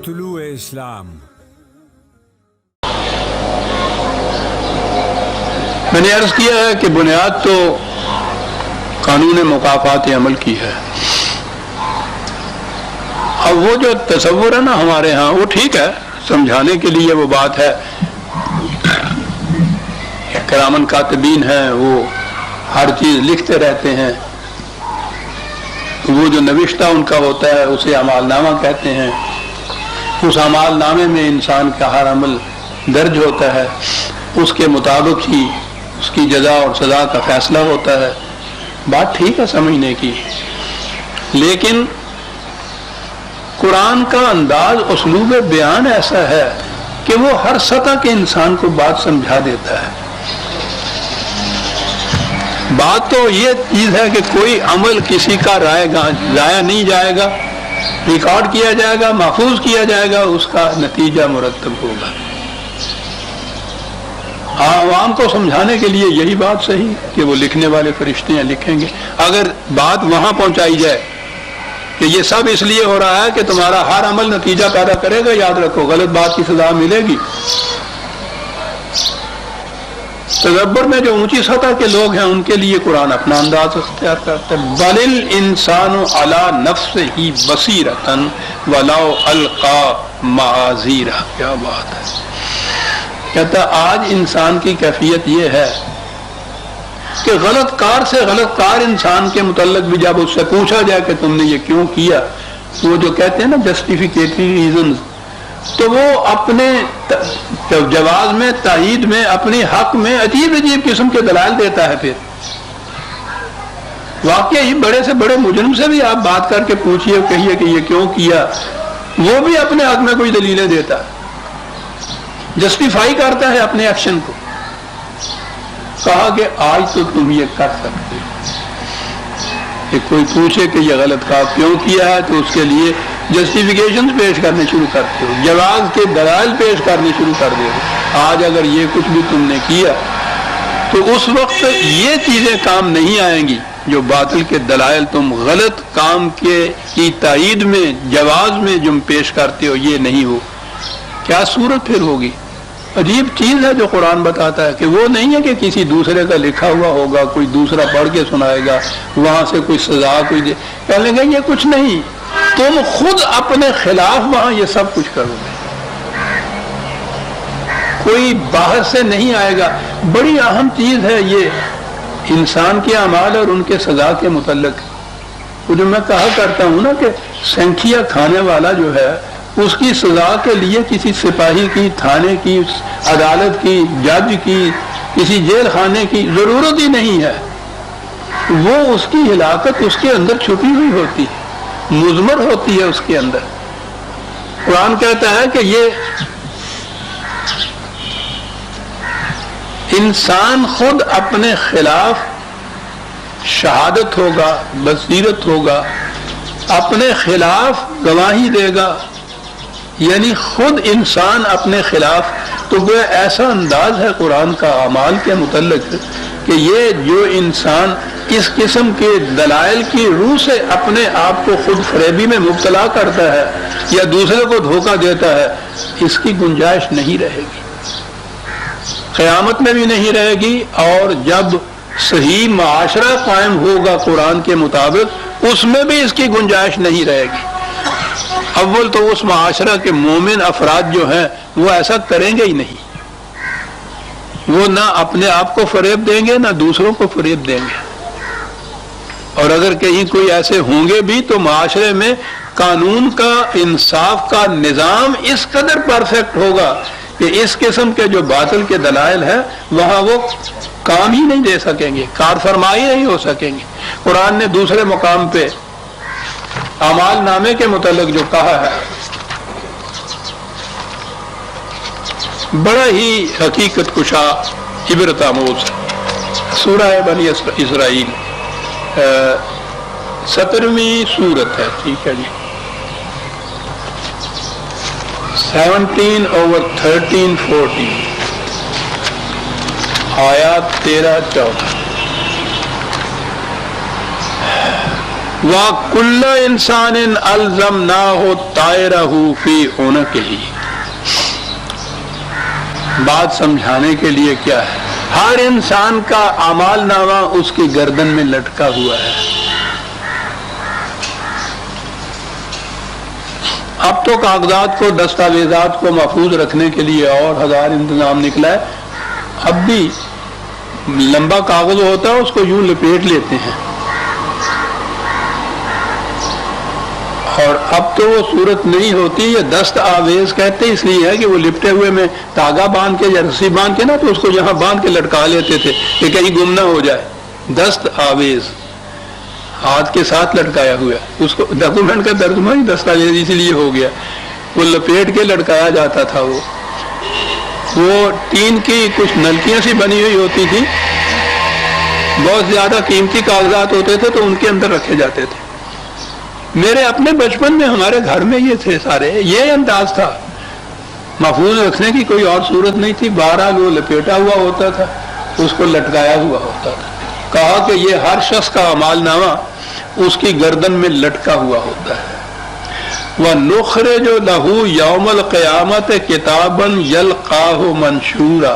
طلوع اسلام۔ میں نے عرض کیا ہے کہ بنیاد تو قانون مکافات عمل کی ہے۔ اب وہ جو تصور ہے نا ہمارے ہاں، وہ ٹھیک ہے، سمجھانے کے لیے وہ بات ہے، کرامن کاتبین ہیں، وہ ہر چیز لکھتے رہتے ہیں، وہ جو نوشتہ ان کا ہوتا ہے اسے اعمال نامہ کہتے ہیں، اس اعمال نامے میں انسان کا ہر عمل درج ہوتا ہے، اس کے مطابق ہی اس کی جزا اور سزا کا فیصلہ ہوتا ہے۔ بات ٹھیک ہے سمجھنے کی، لیکن قرآن کا انداز، اسلوب بیان ایسا ہے کہ وہ ہر سطح کے انسان کو بات سمجھا دیتا ہے۔ بات تو یہ چیز ہے کہ کوئی عمل کسی کا ضائع نہیں جائے گا، ریکارڈ کیا جائے گا، محفوظ کیا جائے گا، اس کا نتیجہ مرتب ہوگا۔ عوام کو سمجھانے کے لیے یہی بات صحیح کہ وہ لکھنے والے فرشتے ہیں، لکھیں گے۔ اگر بات وہاں پہنچائی جائے کہ یہ سب اس لیے ہو رہا ہے کہ تمہارا ہر عمل نتیجہ پیدا کرے گا، یاد رکھو غلط بات کی سزا ملے گی۔ تدبر میں جو اونچی سطح کے لوگ ہیں ان کے لیے قرآن اپنا انداز اختیار کرتا ہے۔ بل الانسان علی نفسہ بصیرۃ ولو القی معاذیرہ۔ کیا بات ہے! کہتا آج انسان کی کیفیت یہ ہے کہ غلط کار سے غلط کار انسان کے متعلق بھی جب اس سے پوچھا جائے کہ تم نے یہ کیوں کیا، وہ جو کہتے ہیں نا جسٹیفیکیٹری ریزنز، تو وہ اپنے جواز میں، تائید میں، اپنے حق میں عجیب عجیب قسم کے دلائل دیتا ہے۔ پھر واقعی بڑے سے بڑے مجرم سے بھی آپ بات کر کے پوچھئے، کہیے کہ یہ کیوں کیا، وہ بھی اپنے حق میں کوئی دلیلیں دیتا ہے، جسٹیفائی کرتا ہے اپنے ایکشن کو۔ کہا کہ آج تو تم یہ کر سکتے ہو کہ کوئی پوچھے کہ یہ غلط کام کیوں کیا ہے تو اس کے لیے جسٹیفیکیشن پیش کرنے شروع کرتے ہو، جواز کے دلائل پیش کرنے شروع کر دے ہو۔ آج اگر یہ کچھ بھی تم نے کیا تو اس وقت یہ چیزیں کام نہیں آئیں گی جو باطل کے دلائل تم غلط کام کی تائید میں، جواز میں جو پیش کرتے ہو، یہ نہیں ہو۔ کیا صورت پھر ہوگی؟ عجیب چیز ہے جو قرآن بتاتا ہے کہ وہ نہیں ہے کہ کسی دوسرے کا لکھا ہوا ہوگا، کوئی دوسرا پڑھ کے سنائے گا، وہاں سے کوئی سزا کوئی دے، کہنے گا یہ کچھ نہیں، تم خود اپنے خلاف وہاں یہ سب کچھ کرو گے، کوئی باہر سے نہیں آئے گا۔ بڑی اہم چیز ہے یہ انسان کے اعمال اور ان کے سزا کے متعلق۔ وہ جو میں کہا کرتا ہوں نا کہ سنکھیا کھانے والا جو ہے، اس کی سزا کے لیے کسی سپاہی کی، تھانے کی، عدالت کی، جج کی، کسی جیل خانے کی ضرورت ہی نہیں ہے۔ وہ اس کی ہلاکت اس کے اندر چھپی ہوئی ہوتی ہے، مضمر ہوتی ہے اس کے اندر۔ قرآن کہتا ہے کہ یہ انسان خود اپنے خلاف شہادت ہوگا، بصیرت ہوگا، اپنے خلاف گواہی دے گا، یعنی خود انسان اپنے خلاف۔ تو وہ ایسا انداز ہے قرآن کا اعمال کے متعلق کہ یہ جو انسان اس قسم کے دلائل کی روح سے اپنے آپ کو خود فریبی میں مبتلا کرتا ہے یا دوسرے کو دھوکہ دیتا ہے، اس کی گنجائش نہیں رہے گی، قیامت میں بھی نہیں رہے گی، اور جب صحیح معاشرہ قائم ہوگا قرآن کے مطابق اس میں بھی اس کی گنجائش نہیں رہے گی۔ اول تو اس معاشرہ کے مومن افراد جو ہیں وہ ایسا کریں گے ہی نہیں، وہ نہ اپنے آپ کو فریب دیں گے نہ دوسروں کو فریب دیں گے، اور اگر کہیں کوئی ایسے ہوں گے بھی تو معاشرے میں قانون کا، انصاف کا نظام اس قدر پرفیکٹ ہوگا کہ اس قسم کے جو باطل کے دلائل ہیں وہاں وہ کام ہی نہیں دے سکیں گے، کار فرمائی نہیں ہو سکیں گے۔ قرآن نے دوسرے مقام پہ اعمال نامے کے متعلق جو کہا ہے بڑا ہی حقیقت کشا، عبرت آموز، سورہ بنی اسرائیل 17ویں سورت ہے، ٹھیک ہے جی، 17/13-14 آیات 13-14۔ وَكُلَّ إِنسَانٍ أَلْزَمْنَاهُ طَائِرَهُ فِي عُنُقِهِ۔ بات سمجھانے کے لیے کیا ہے، ہر انسان کا اعمال نامہ اس کی گردن میں لٹکا ہوا ہے۔ اب تو کاغذات کو، دستاویزات کو محفوظ رکھنے کے لیے اور ہزار انتظام نکلا ہے، اب بھی لمبا کاغذ ہوتا ہے اس کو یوں لپیٹ لیتے ہیں، اور اب تو وہ صورت نہیں ہوتی، یہ دست آویز کہتے اس لیے ہے کہ وہ لپٹے ہوئے میں تاگا باندھ کے یا رسی باندھ کے نا، تو اس کو یہاں باندھ کے لٹکا لیتے تھے کہ کہیں گم نہ ہو جائے۔ دست آویز ہاتھ کے ساتھ لٹکایا ہوا، اس کو ڈاکومنٹ کا ترجمہ ہی دستاویز اسی لیے ہو گیا، وہ لپیٹ کے لٹکایا جاتا تھا۔ وہ ٹین کی کچھ نلکیاں سی بنی ہوئی ہوتی تھی، بہت زیادہ قیمتی کاغذات ہوتے تھے تو ان کے اندر رکھے جاتے تھے۔ میرے اپنے بچپن میں ہمارے گھر میں یہ تھے سارے، یہ انداز تھا، محفوظ رکھنے کی کوئی اور صورت نہیں تھی۔ بہرحال وہ لپیٹا ہوا ہوتا تھا، اس کو لٹکایا ہوا ہوتا تھا۔ کہا کہ یہ ہر شخص کا اعمال نامہ اس کی گردن میں لٹکا ہوا ہوتا ہے۔ وَنُخْرِجُ لَهُ يَوْمَ الْقِيَامَةِ كِتَابًا يَلْقَاهُ مَنشُورًا،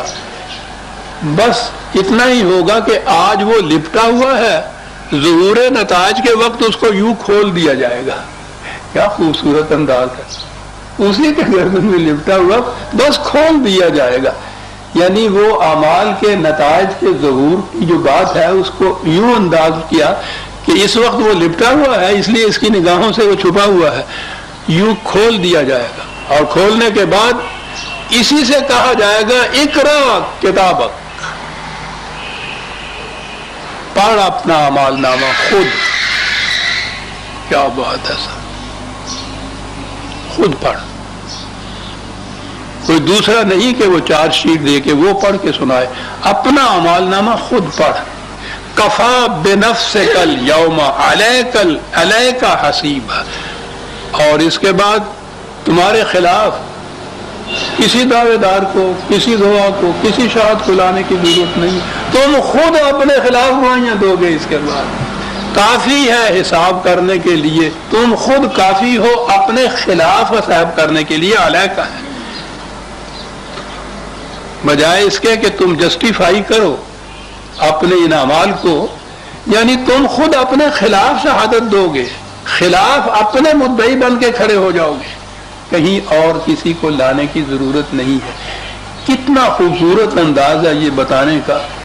بس اتنا ہی ہوگا کہ آج وہ لپٹا ہوا ہے، ظہور نتائج کے وقت اس کو یوں کھول دیا جائے گا۔ کیا خوبصورت انداز ہے، اسی کے گردن میں لپٹا ہوا بس کھول دیا جائے گا، یعنی وہ اعمال کے نتائج کے ظہور کی جو بات ہے اس کو یوں انداز کیا کہ اس وقت وہ لپٹا ہوا ہے، اس لیے اس کی نگاہوں سے وہ چھپا ہوا ہے، یوں کھول دیا جائے گا، اور کھولنے کے بعد اسی سے کہا جائے گا اقرا کتابک، پڑھ اپنا اعمال نامہ خود۔ کیا بات ہے سر، خود پڑھ، کوئی دوسرا نہیں کہ وہ چارج شیٹ دے کے وہ پڑھ کے سنائے، اپنا اعمال نامہ خود پڑھ۔ کفا بنفسک الیوم علیک حسیبا، اور اس کے بعد تمہارے خلاف کسی دعوے دار کو، کسی دعا کو، کسی شاہد کو لانے کی ضرورت نہیں، تم خود اپنے خلاف گواہیاں دو گے۔ اس کے بعد کافی ہے حساب کرنے کے لیے، تم خود کافی ہو اپنے خلاف حساب کرنے کے لیے، علیہ کا ہے، بجائے اس کے کہ تم جسٹیفائی کرو اپنے ان اعمال کو، یعنی تم خود اپنے خلاف شہادت دو گے، خلاف اپنے مدعی بن کے کھڑے ہو جاؤ گے، کہیں اور کسی کو لانے کی ضرورت نہیں ہے۔ کتنا خوبصورت انداز ہے یہ بتانے کا